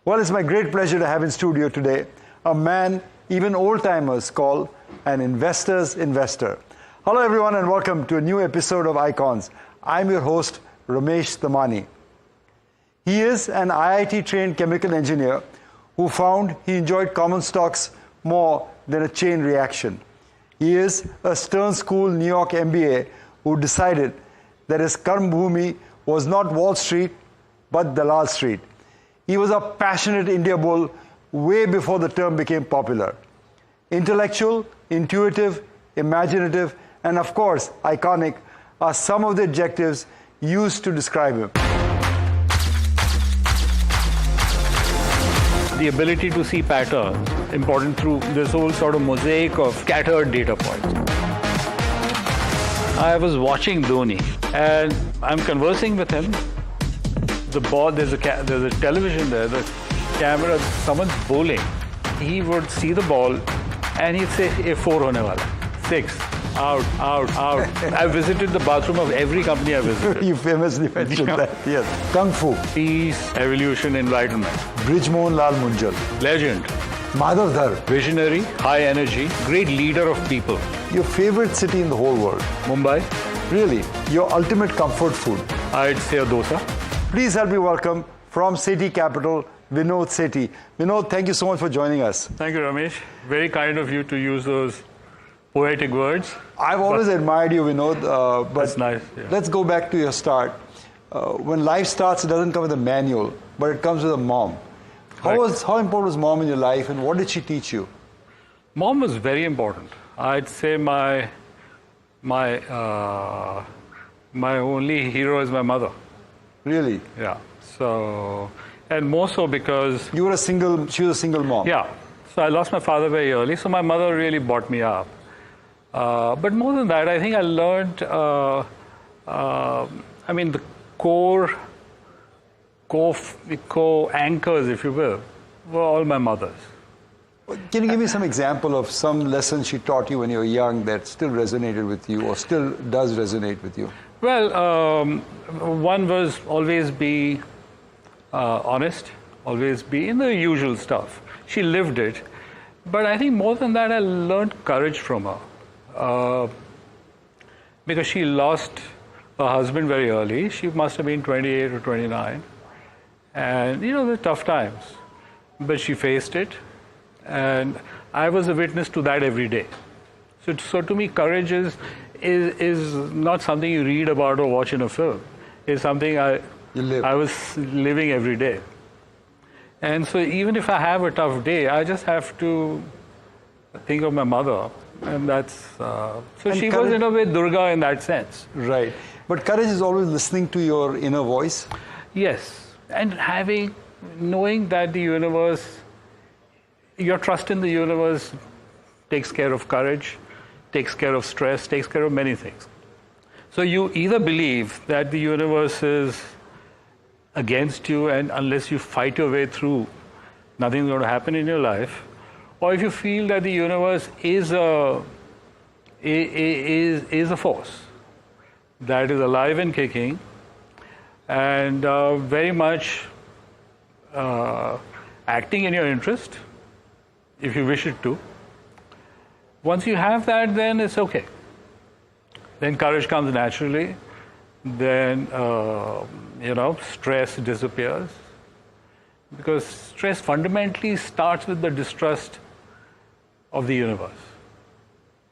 Well, it's my great pleasure to have in studio today a man even old-timers call an investor's investor. Hello, everyone, and welcome to a new episode of Icons. I'm your host, Ramesh Damani. He is an IIT-trained chemical engineer who found he enjoyed common stocks more than a chain reaction. He is a Stern School New York MBA who decided that his karma bhumi was not Wall Street, but Dalal Street. He was a passionate India bull way before the term became popular. Intellectual, intuitive, imaginative, and of course, iconic are some of the adjectives used to describe him. The ability to see patterns, important through this whole sort of mosaic of scattered data points. I was watching Dhoni and I'm conversing with him. The ball, there's a television there, the camera, someone's bowling. He would see the ball and he'd say, "A 4 hone wala, 6, out, out, out." I visited the bathroom of every company I visited. You famously mentioned that, yes. Kung Fu. Peace, evolution, enlightenment. Brijmohan Lal Munjal. Legend. Madhav Dhar. Visionary, high energy, great leader of people. Your favorite city in the whole world? Mumbai. Really? Your ultimate comfort food? I'd say a dosa. Please help me welcome from Sethi Capital, Vinod Sethi. Vinod, thank you so much for joining us. Thank you, Ramesh. Very kind of you to use those poetic words. I've always admired you, Vinod. But that's nice. Yeah. Let's go back to your start. When life starts, it doesn't come with a manual, but it comes with a mom. How important was mom in your life, and what did she teach you? Mom was very important. I'd say my only hero is my mother. Really? Yeah. So, and more so because she was a single mom. Yeah. So I lost my father very early. So my mother really brought me up. But more than that, I think I learned. The core anchors, if you will, were all my mother's. Can you give me some example of some lessons she taught you when you were young that still resonated with you or still does resonate with you? Well, one was always be honest, always be in the usual stuff. She lived it. But I think more than that, I learned courage from her. Because she lost her husband very early. She must have been 28 or 29. And, the tough times. But she faced it. And I was a witness to that every day. So to me, courage is not something you read about or watch in a film. It's something I was living every day. And so even if I have a tough day, I just have to think of my mother. And that's... so she was in a way Durga in that sense. Right. But courage is always listening to your inner voice? Yes. And knowing that the universe, your trust in the universe takes care of courage, takes care of stress, takes care of many things. So you either believe that the universe is against you and unless you fight your way through, nothing's going to happen in your life, or if you feel that the universe is a force that is alive and kicking and very much acting in your interest, if you wish it to. Once you have that, then it's okay. Then courage comes naturally. Then, stress disappears. Because stress fundamentally starts with the distrust of the universe.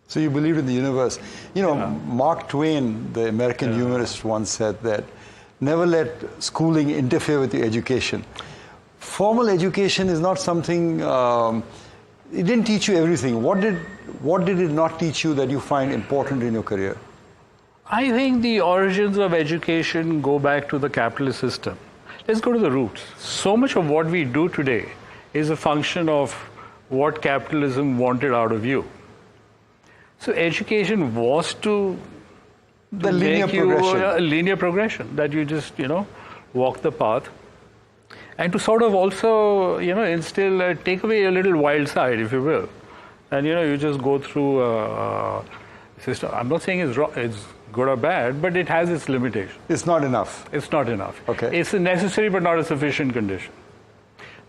So you believe in the universe. Mark Twain, the American humorist, once said that never let schooling interfere with your education. Formal education is not something... it didn't teach you everything. What did it not teach you that you find important in your career? I think the origins of education go back to the capitalist system. Let's go to the roots. So much of what we do today is a function of what capitalism wanted out of you. So education was to the linear progression. A linear progression, that you just, walk the path. And to sort of also, instill, take away a little wild side, if you will. And, you just go through a system. I'm not saying it's wrong, it's good or bad, but it has its limitations. It's not enough. It's not enough. Okay. It's a necessary but not a sufficient condition.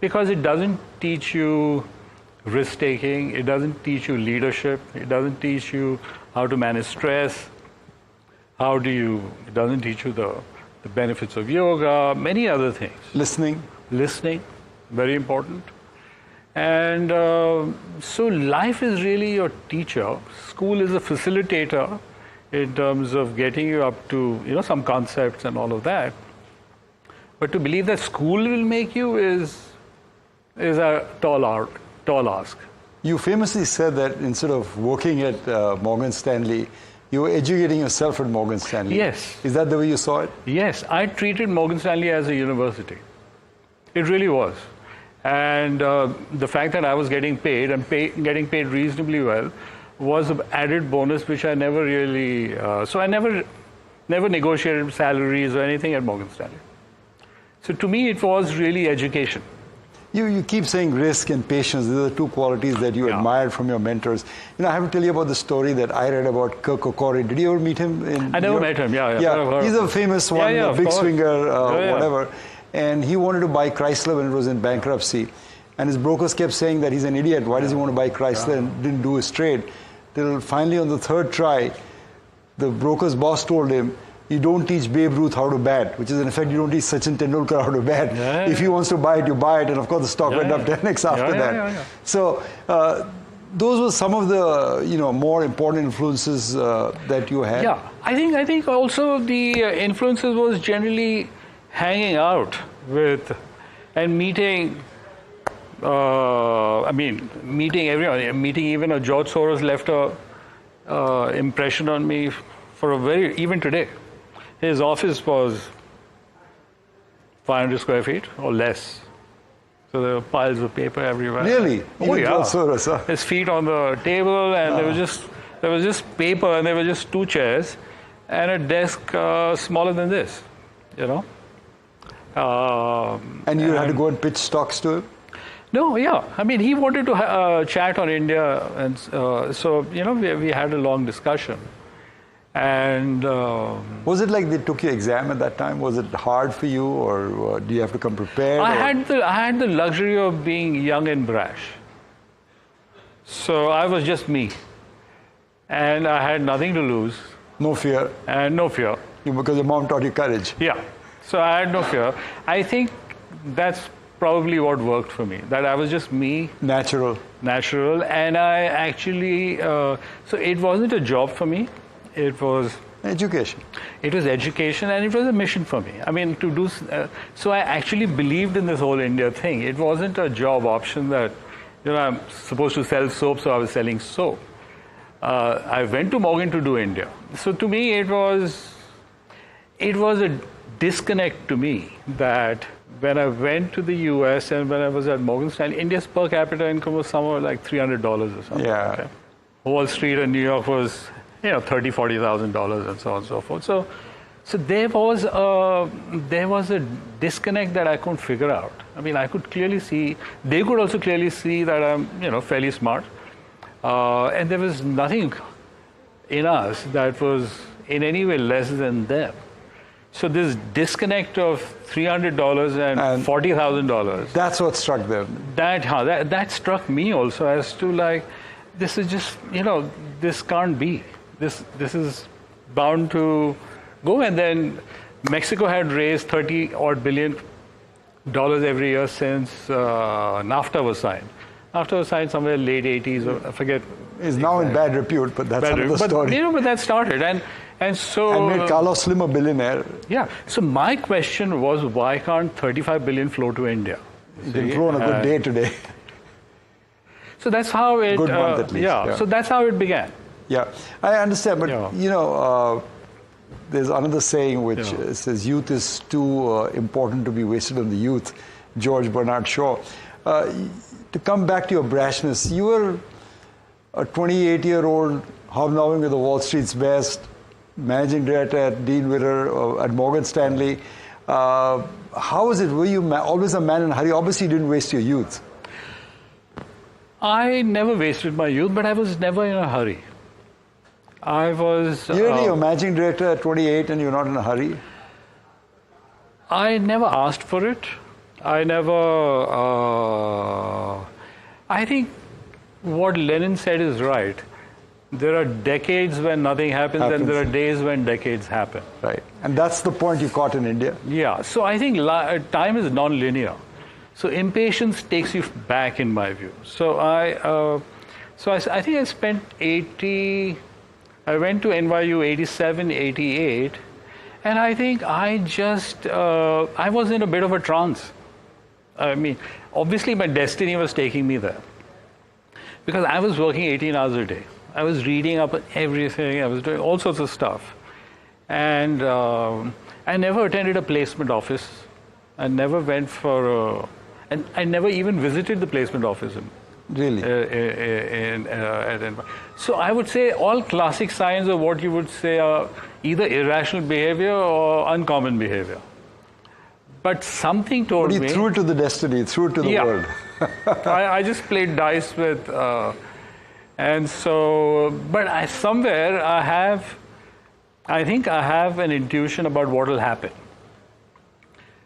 because it doesn't teach you risk-taking, it doesn't teach you leadership, it doesn't teach you how to manage stress, it doesn't teach you the benefits of yoga, many other things. Listening, very important. And so life is really your teacher. School is a facilitator in terms of getting you up to some concepts and all of that. But to believe that school will make you is a tall ask. You famously said that instead of working at Morgan Stanley, you were educating yourself at Morgan Stanley. Yes. Is that the way you saw it? Yes, I treated Morgan Stanley as a university. It really was. And the fact that I was getting paid and getting paid reasonably well was an added bonus, which I never really. So I never negotiated salaries or anything at Morgan Stanley. So to me, it was really education. You keep saying risk and patience. These are the two qualities that you admired from your mentors. I have to tell you about the story that I read about Kirk O'Corry. Did you ever meet him? I never met him. Yeah, he's a famous one, a big swinger, whatever. And he wanted to buy Chrysler when it was in bankruptcy. And his brokers kept saying that he's an idiot. Why does he want to buy Chrysler and didn't do his trade? Till finally on the third try, the broker's boss told him, you don't teach Babe Ruth how to bat, which is in effect, you don't teach Sachin Tendulkar how to bat. If he wants to buy it, you buy it. And of course, the stock went up 10x after that. So those were some of the more important influences that you had. Yeah, I think also the influences was generally hanging out with and meeting. Meeting everyone. Meeting even a George Soros left a impression on me for even today. His office was 500 square feet or less. So there were piles of paper everywhere. Really? Oh, yeah. George Soros, huh? His feet on the table, and there was just paper, and there were just two chairs, and a desk smaller than this. And you had to go and pitch stocks to him? No, yeah. He wanted to chat on India, and so we had a long discussion. And was it like they took your exam at that time? Was it hard for you, or do you have to come prepared? I had the luxury of being young and brash, so I was just me, and I had nothing to lose. No fear. And no fear. Because your mom taught you courage. Yeah. So I had no fear. I think that's probably what worked for me. That I was just me. Natural. And I actually so it wasn't a job for me. It was education. It was education, and it was a mission for me. To do so, I actually believed in this whole India thing. It wasn't a job option that I'm supposed to sell soap, so I was selling soap. I went to Morgan to do India. So to me, it was a disconnect to me that when I went to the US and when I was at Morgan Stanley, India's per capita income was somewhere like $300 or something. Yeah. Okay? Wall Street in New York was $30,000, $40,000 and so on and so forth. So there was a disconnect that I couldn't figure out. I could clearly see, they could also clearly see that I'm fairly smart, and there was nothing in us that was in any way less than them. So this disconnect of $300 and $40,000. That's what struck them. That struck me also as to this is just this can't be. This is bound to go. And then Mexico had raised $30 billion every year since NAFTA was signed. NAFTA was signed somewhere late 80s, or I forget. It's now in bad repute, but that's another story. But that started, and so. And made Carlos Slim a billionaire. Yeah. So my question was, why can't $35 billion flow to India? You can flow on a good day today. So that's how it. Good month at least. Yeah. So that's how it began. Yeah, I understand, but there's another saying which says youth is too important to be wasted on the youth. George Bernard Shaw. To come back to your brashness, you were a 28-year-old hobnobbing with the Wall Street's best, managing director at Dean Witter at Morgan Stanley. How was it? Were you always a man in a hurry? Obviously, you didn't waste your youth. I never wasted my youth, but I was never in a hurry. I was... You're really a managing director at 28 and you're not in a hurry? I never asked for it. I never. I think what Lenin said is right. There are decades when nothing happens, and there are days when decades happen. Right. And that's the point you caught in India. Yeah. So I think time is non-linear. So impatience takes you back, in my view. So I think I spent 80. I went to NYU 87, 88, and I think I just I was in a bit of a trance. I mean, obviously my destiny was taking me there because I was working 18 hours a day. I was reading up on everything. I was doing all sorts of stuff, and I never attended a placement office. I never went for, and I never even visited the placement office. Really? So I would say all classic signs of what you would say are either irrational behavior or uncommon behavior. But something told me... But you threw it to the destiny, threw it to the world. I just played dice with... and so... But I think I have an intuition about what will happen.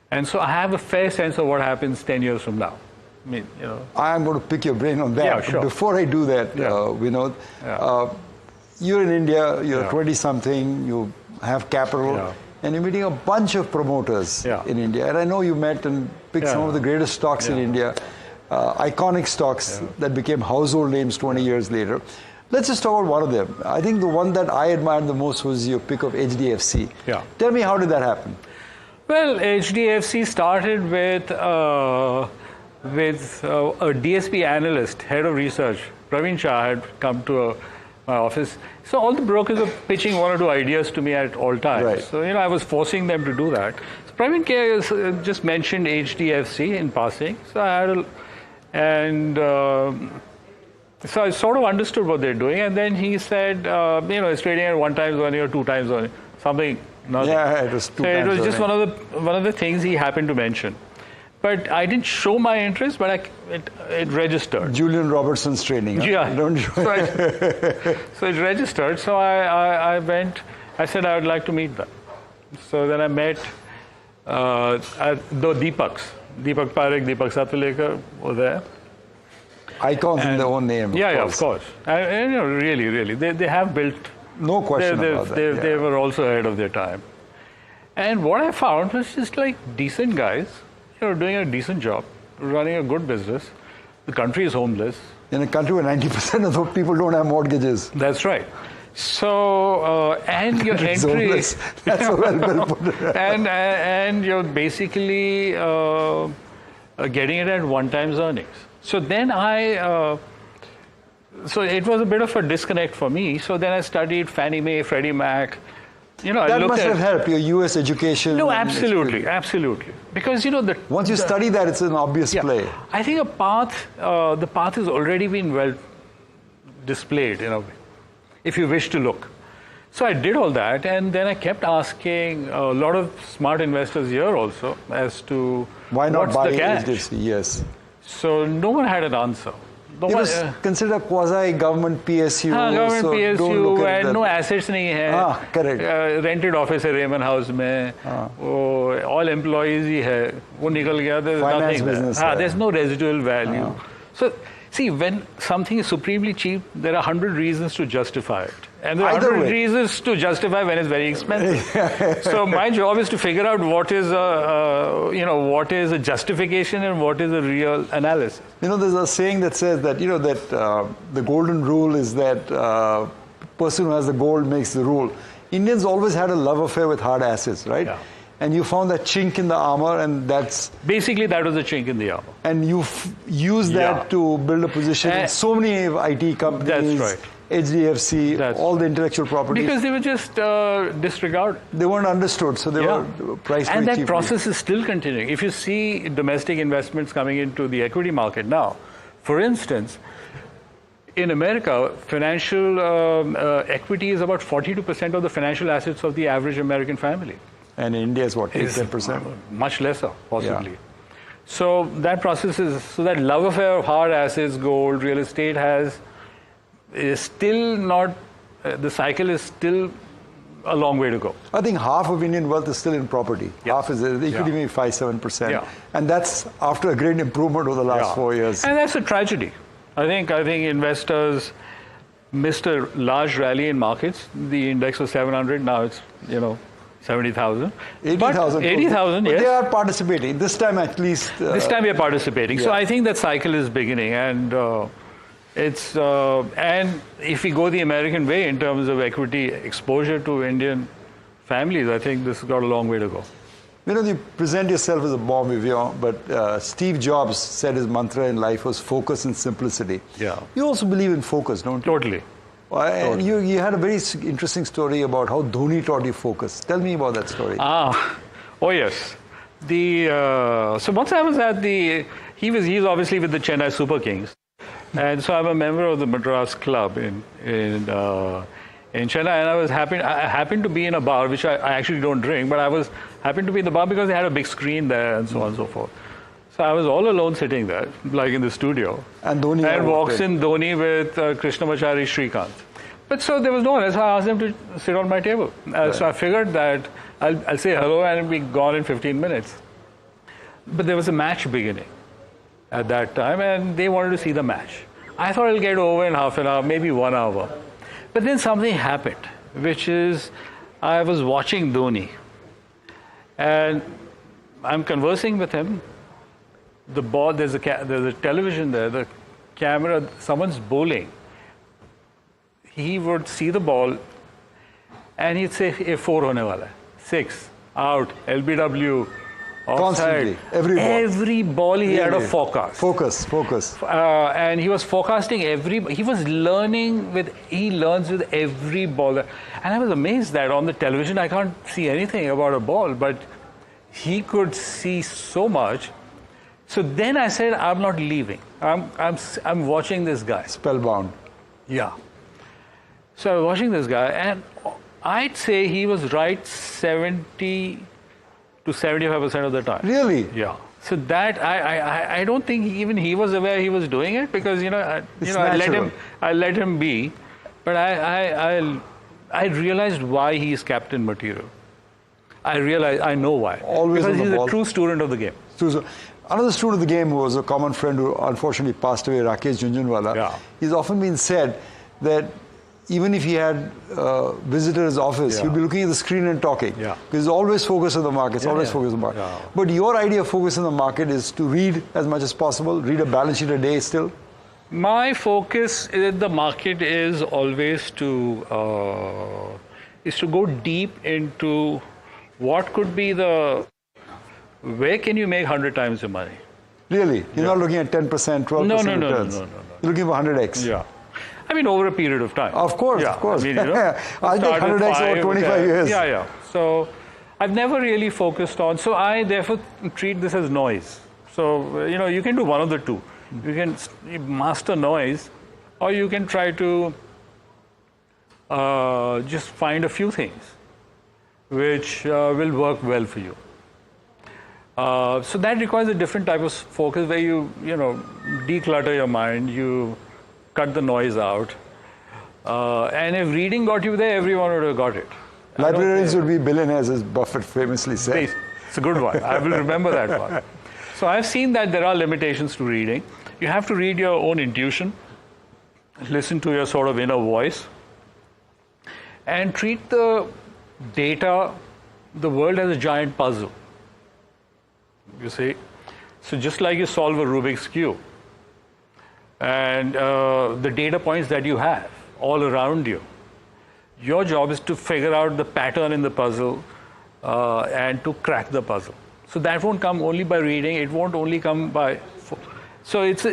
And so I have a fair sense of what happens 10 years from now. I mean, you know. I'm going to pick your brain on that. Yeah, sure. Before I do that, Vinod, you're in India, you're 20-something, you have capital, and you're meeting a bunch of promoters in India. And I know you met and picked some of the greatest stocks in India, iconic stocks that became household names 20 years later. Let's just talk about one of them. I think the one that I admired the most was your pick of HDFC. Yeah. Tell me, how did that happen? Well, HDFC started with a DSP analyst, head of research. Praveen Shah had come to my office. So all the brokers were pitching one or two ideas to me at all times. Right. So, I was forcing them to do that. So Praveen just mentioned HDFC in passing. So I had so I sort of understood what they're doing. And then he said, it's trading at 1 times earning or 2 times earning, something. Nothing. Yeah, it was 2 times. So it was earning. just one of the things he happened to mention. But I didn't show my interest, but it registered. Julian Robertson's training. Yeah. Don't you? So it registered. So I went. I said I would like to meet them. So then I met the Deepaks. Deepak Parekh, Deepak Satwalekar were there. Icons in their own name. Of course. And, really, they have built. No question about that. They were also ahead of their time. And what I found was just like decent guys, doing a decent job, running a good business. The country is homeless. In a country where 90% of the people don't have mortgages. That's right. So, and your entry... Homeless. That's so well put. and you're basically getting it at 1 times earnings. So then so it was a bit of a disconnect for me. So then I studied Fannie Mae, Freddie Mac. That must have helped your U.S. education. No, absolutely. Because once you study that, it's an obvious play. I think the path has already been well displayed in a way, if you wish to look. So I did all that, and then I kept asking a lot of smart investors here also as to why not what's buy the catch? HDFC? Yes. So no one had an answer. It was considered a quasi-government PSU. Government so PSU and no assets nahi hai. Correct. Rented office hai Raymond House mein. All employees hi hai. Wo nikal gaya. There's Finance nothing business. There's no residual value. So see, when something is supremely cheap, there are 100 reasons to justify it. And there are 100 reasons to justify when it's very expensive. So my job is to figure out what is a justification and what is a real analysis. There's a saying that says that the golden rule is that person who has the gold makes the rule. Indians always had a love affair with hard assets, right? Yeah. And you found that chink in the armor, and that's... Basically, that was a chink in the armor. And you used that to build a position in so many IT companies. That's right. HDFC, all the intellectual properties. Because they were just disregarded. They weren't understood, so they were priced very cheaply. And that process is still continuing. If you see domestic investments coming into the equity market now, for instance, in America, financial equity is about 42% of the financial assets of the average American family. And in India is what, 10%? Much lesser, possibly. Yeah. So that process that love affair of hard assets, gold, real estate is still not, the cycle is still a long way to go. I think half of Indian wealth is still in property. Yeah. Half is equity, maybe 5-7%. Yeah. And that's after a great improvement over the last 4 years. And that's a tragedy. I think investors missed a large rally in markets. The index was 700. Now it's 70,000. 80,000. 80,000. Yes. They are participating this time at least. This time we are participating. Yeah. So I think that cycle is beginning, and and if we go the American way in terms of equity exposure to Indian families, I think this has got a long way to go. You present yourself as a bon vivant, but Steve Jobs said his mantra in life was focus and simplicity. Yeah. You also believe in focus, don't you? Totally. And you had a very interesting story about how Dhoni taught you focus. Tell me about that story. Oh yes. So once I was at he's obviously with the Chennai Super Kings, and so I'm a member of the Madras Club in Chennai, and I happened to be in a bar, which I actually don't drink, but I happened to be in the bar because they had a big screen there and so on and so forth. So I was all alone sitting there, like in the studio. And Dhoni walks in Dhoni with Krishnamachari Srikanth. But so there was no one, so I asked them to sit on my table. Right. So I figured that I'll say hello and it'll be gone in 15 minutes. But there was a match beginning at that time, and they wanted to see the match. I thought it'll get over in half an hour, maybe 1 hour. But then something happened, which is I was watching Dhoni, and I'm conversing with him. The ball, there's a television there, the camera, someone's bowling. He would see the ball and he'd say, "A 4 hone wala hai. 6, out, LBW, offside." Constantly, every ball he had a forecast. Focus. And he was forecasting he learns with every ball. And I was amazed that on the television I can't see anything about a ball, but he could see so much. So then I said, I'm not leaving. I'm watching this guy. Spellbound. Yeah. So I was watching this guy, and I'd say he was right 70 to 75% of the time. Really? Yeah. So that I don't think even he was aware he was doing it, because I let him be, but I realized why he is captain material. I know why. Always because on the he's ball. a true student of the game. Another student of the game who was a common friend who unfortunately passed away, Rakesh Jhunjhunwala. Yeah. He's often been said that even if he had visited his office, he'd be looking at the screen and talking. Yeah. Because he's always focused on the markets, focused on the market. Yeah. But your idea of focus on the market is to read as much as possible, read a balance sheet a day still? My focus in the market is always to go deep into what could be where can you make 100 times your money? Really? You're not looking at 10%, 12% no, returns? No. You're looking for 100x? Yeah. I mean, over a period of time. Of course. I mean, I think 100x over 25 years. Yeah. So I've never really focused on, so I therefore treat this as noise. So, you can do one of the two. You can master noise, or you can try to just find a few things which will work well for you. So that requires a different type of focus where you declutter your mind, you cut the noise out. And if reading got you there, everyone would have got it. Librarians would be billionaires, as Buffett famously said. It's a good one. I will remember that one. So I've seen that there are limitations to reading. You have to read your own intuition, listen to your sort of inner voice, and treat the data, the world as a giant puzzle. You see? So just like you solve a Rubik's Cube, and the data points that you have all around you, your job is to figure out the pattern in the puzzle and to crack the puzzle. So that won't come only by reading. It won't only come by. So it's a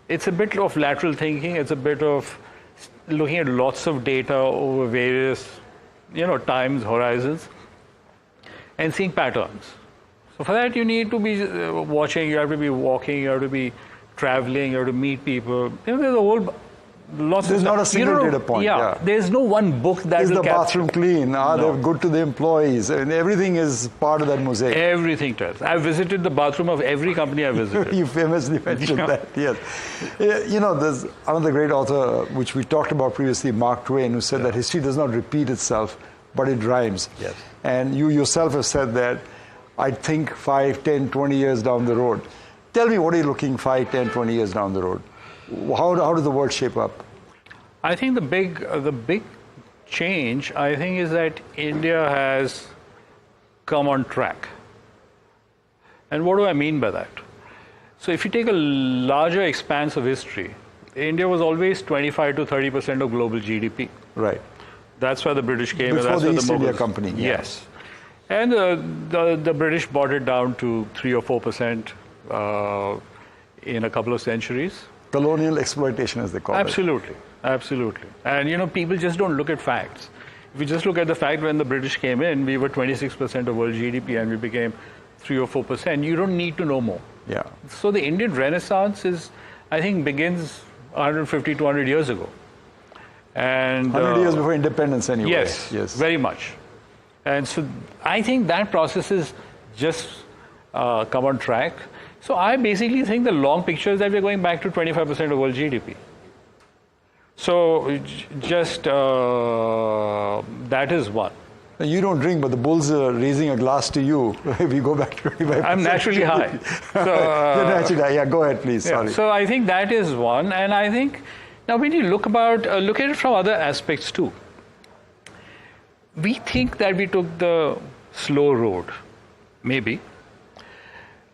bit of lateral thinking. It's a bit of looking at lots of data over various, times horizons, and seeing patterns. So for that, you need to be watching. You have to be walking. You have to be traveling. You have to meet people. There's a whole Lots There's of not stuff. a single You don't know- data point. Yeah, there's no one book that Is will the capture bathroom clean? Are No. they good to the employees? And everything is part of that mosaic. everything tells. I've visited the bathroom of every company I visited. You famously mentioned Yeah. that, yes. You know, there's another great author, which we talked about previously, Mark Twain, who said that history does not repeat itself, but it rhymes. Yes. And you yourself have said that, I think 5, 10, 20 years down the road. Tell me, what are you looking 5, 10, 20 years down the road? How does the world shape up? I think the big change, I think, is that India has come on track. And what do I mean by that? So if you take a larger expanse of history, India was always 25 to 30% of global GDP. Right. That's why the British came. Before and that's the why East the India Mughals- Company. Yeah. Yes. And the British brought it down to 3 or 4% in a couple of centuries. Colonial exploitation, as they call it. Absolutely, absolutely. And you know, people just don't look at facts. If you just look at the fact when the British came in, we were 26% of world GDP and we became 3 or 4%. You don't need to know more. Yeah. So the Indian Renaissance I think, begins 150, 200 years ago. And 100 years before independence, anyway. Yes, very much. And so I think that process is just come on track. So I basically think the long picture is that we're going back to 25% of world GDP. So just that is one. You don't drink, but the bulls are raising a glass to you if you go back to 25%. I'm naturally high. So, You're naturally high. Yeah, go ahead, please. yeah, Sorry. so I think that is one. And I think now when you look at it from other aspects too, we think that we took the slow road, maybe.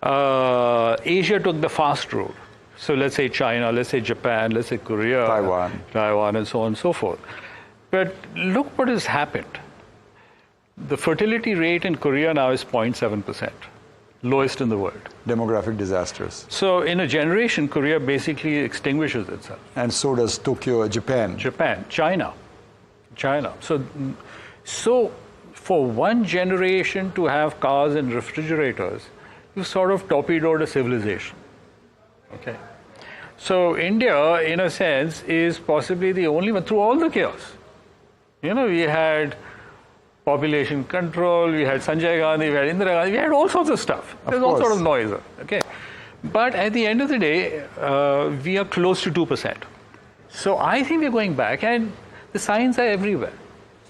Asia took the fast road. So let's say China, let's say Japan, let's say Korea, Taiwan, and so on and so forth. But look what has happened. The fertility rate in Korea now is 0.7%, lowest in the world. Demographic disasters. So in a generation, Korea basically extinguishes itself. And so does Tokyo, Japan. China. So for one generation to have cars and refrigerators, you sort of torpedoed a civilization. Okay. So India, in a sense, is possibly the only one through all the chaos. You know, we had population control, we had Sanjay Gandhi, we had Indira Gandhi, we had all sorts of stuff. There's all sort of noise. Okay. But at the end of the day, we are close to 2%. So I think we're going back, and the signs are everywhere.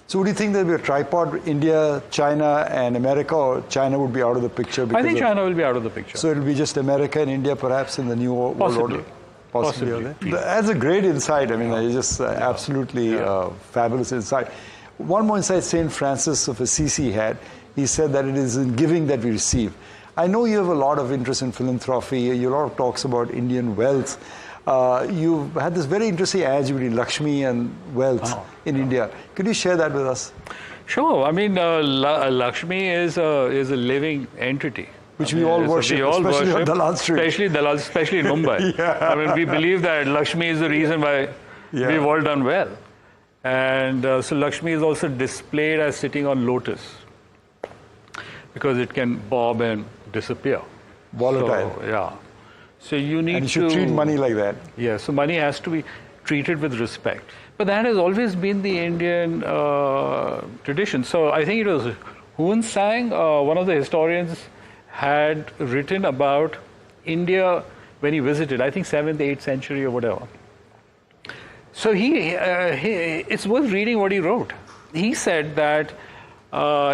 So would you think there will be a tripod, India, China, and America, or China would be out of the picture? I think China will be out of the picture. So it will be just America and India, perhaps, in the new world order? Possibly. That's a great insight. I mean, it's just absolutely fabulous insight. One more insight St. Francis of Assisi had. He said that it is in giving that we receive. I know you have a lot of interest in philanthropy. You have a lot of talks about Indian wealth. You've had this very interesting adage between Lakshmi and wealth in India. Could you share that with us? Sure. I mean, Lakshmi is a living entity. Which we all worship, especially on Dalal Street. Especially in Mumbai. I mean, we believe that Lakshmi is the reason why we've all done well. And so Lakshmi is also displayed as sitting on lotus because it can bob and disappear. Volatile. So, so you need and you should treat money like that. Yeah, so money has to be treated with respect. But that has always been the Indian tradition. So I think it was Hun Sang, one of the historians, had written about India when he visited, I think 7th, 8th century or whatever. So it's worth reading what he wrote. He said that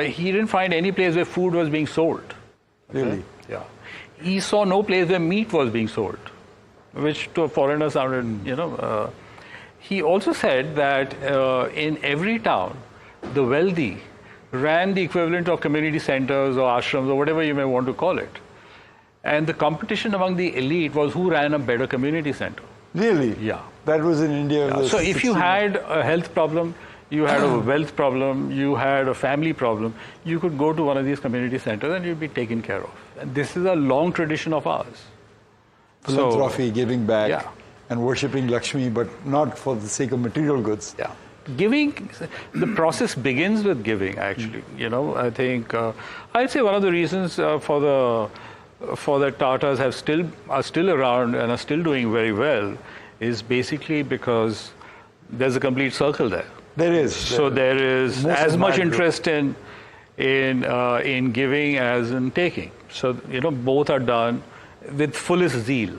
he didn't find any place where food was being sold. Really? Okay? Yeah. He saw no place where meat was being sold, which to a foreigner sounded, He also said that in every town, the wealthy ran the equivalent of community centers or ashrams or whatever you may want to call it. And the competition among the elite was who ran a better community center. Really? Yeah. That was in India. Yeah. So if you had a health problem, you had a wealth problem, you had a family problem, you could go to one of these community centers and you'd be taken care of. And this is a long tradition of ours. Philanthropy, giving back, and worshipping Lakshmi, but not for the sake of material goods. Yeah. Giving, the process begins with giving, actually. You know, I think, I'd say one of the reasons for that Tatas are still around and are still doing very well is basically because there's a complete circle there. There is. So there is Most as much admired group. interest in giving as in taking. So both are done with fullest zeal.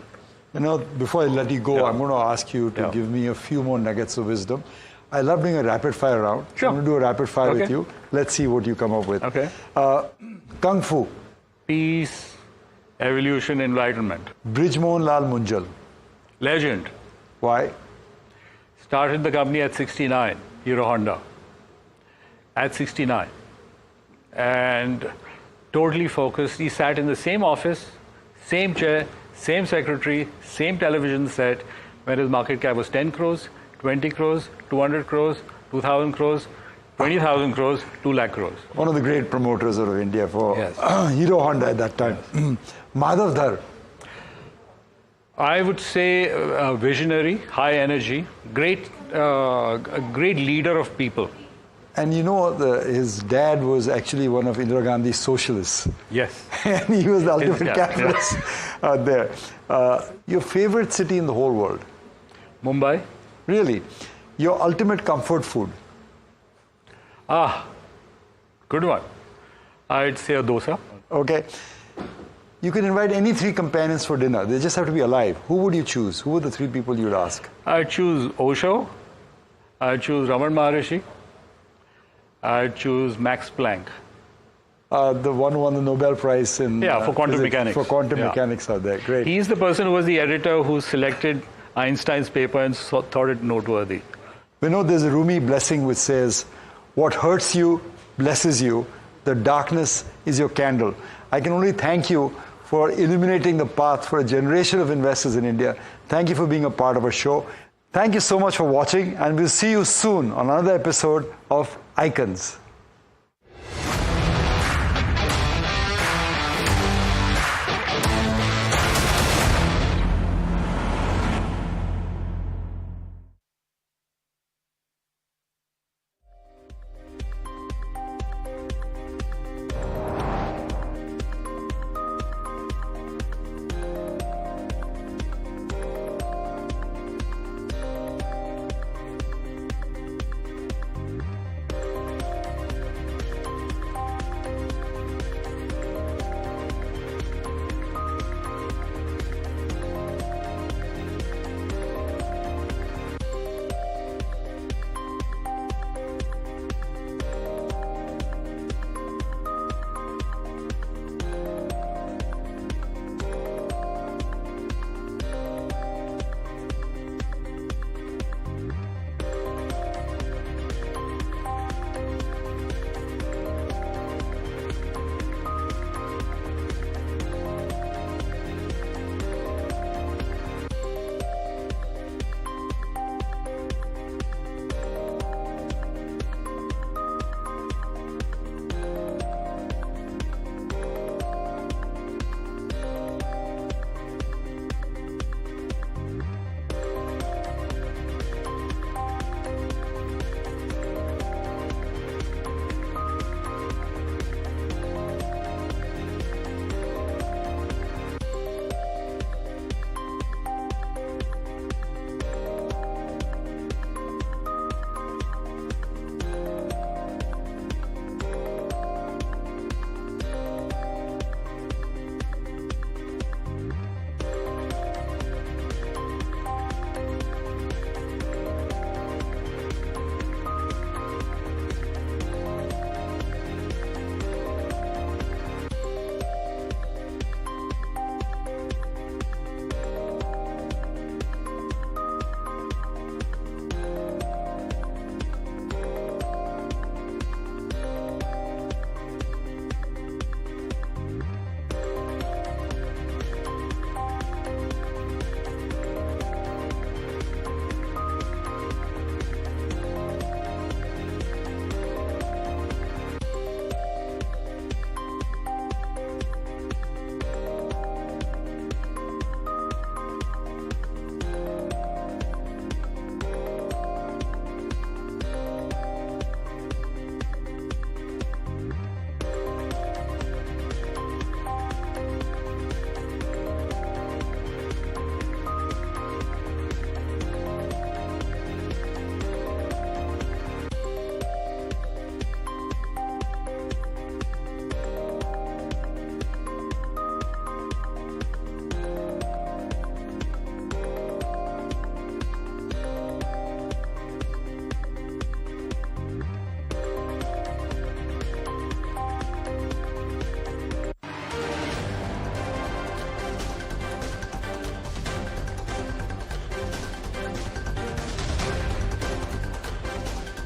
Before I let you go, Yeah. I'm going to ask you to Yeah. give me a few more nuggets of wisdom. I love doing a rapid fire round. Sure. I'm going to do a rapid fire with Okay. you. Let's see what you come up with. Okay. Kung Fu. Peace, evolution, enlightenment. Brijmohan Lal Munjal. Legend. Why? Started the company at 69, Hero Honda. At 69. And totally focused. He sat in the same office, same chair, same secretary, same television set, when his market cap was 10 crores, 20 crores, 200 crores, 2,000 crores, 20,000 crores, 2 lakh crores. One of the great promoters out of India for Yes. Hero Honda at that time. Madhav Dhar. I would say visionary, high energy, a great leader of people. And his dad was actually one of Indira Gandhi's socialists. Yes. And he was the ultimate dad, capitalist out there. Your favorite city in the whole world? Mumbai. Really? Your ultimate comfort food? Good one. I'd say a dosa. Okay. You can invite any 3 companions for dinner. They just have to be alive. Who would you choose? Who are the 3 people you'd ask? I'd choose Osho. I'd choose Raman Maharishi. I'd choose Max Planck. The one who won the Nobel Prize in For quantum physics, mechanics. For quantum Yeah. mechanics out there. Great. He's the person who was the editor who selected Einstein's paper and thought it noteworthy. There's a Rumi blessing which says, what hurts you blesses you. The darkness is your candle. I can only thank you for illuminating the path for a generation of investors in India. Thank you for being a part of our show. Thank you so much for watching, and we'll see you soon on another episode of Icons.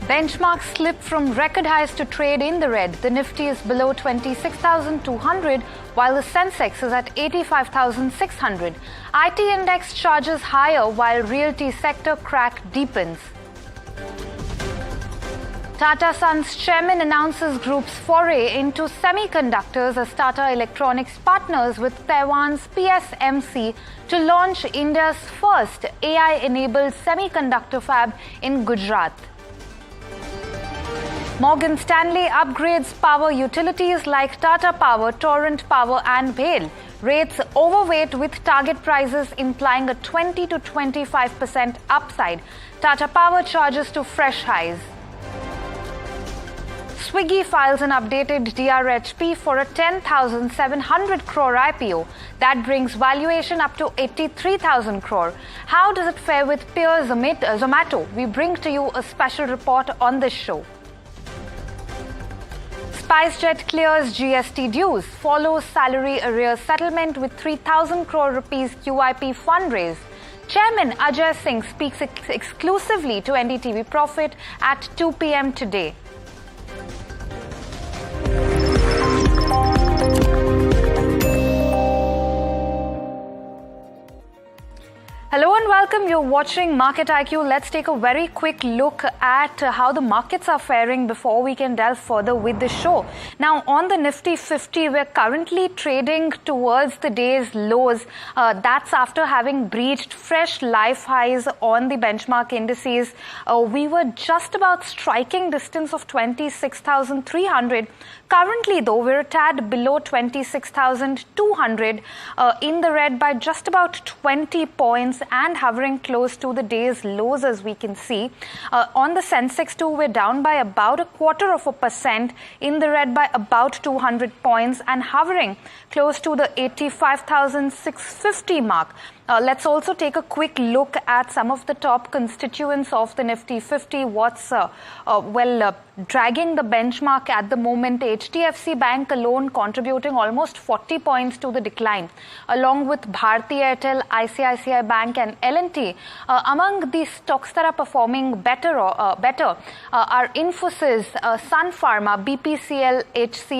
Benchmark slipped from record highs to trade in the red. The Nifty is below 26,200, while the Sensex is at 85,600. IT index charges higher, while realty sector crack deepens. Tata Sons chairman announces group's foray into semiconductors as Tata Electronics partners with Taiwan's PSMC to launch India's first AI-enabled semiconductor fab in Gujarat. Morgan Stanley upgrades power utilities like Tata Power, Torrent Power and BHEL. Rates overweight with target prices implying a 20 to 25% upside. Tata Power charges to fresh highs. Swiggy files an updated DRHP for a 10,700 crore IPO. That brings valuation up to 83,000 crore. How does it fare with peer Zomato? We bring to you a special report on this show. SpiceJet clears GST dues, follows salary arrears settlement with 3,000 crore rupees QIP fundraise. Chairman Ajay Singh speaks exclusively to NDTV Profit at 2 p.m. today. Hello and welcome. You're watching Market IQ. Let's take a very quick look at how the markets are faring before we can delve further with the show. Now, on the Nifty 50, we're currently trading towards the day's lows. That's after having breached fresh life highs on the benchmark indices. We were just about striking distance of 26,300. Currently, though, we're a tad below 26,200 in the red by just about 20 points and hovering close to the day's lows, as we can see. On the Sensex too, we're down by about 0.25% in the red by about 200 points and hovering close to the 85,650 mark. Let's also take a quick look at some of the top constituents of the Nifty 50. What's dragging the benchmark at the moment? HDFC Bank alone contributing almost 40 points to the decline, along with Bharti Airtel, ICICI Bank and L&T. Among the stocks that are performing better are Infosys, Sun Pharma, BPCL, HCL,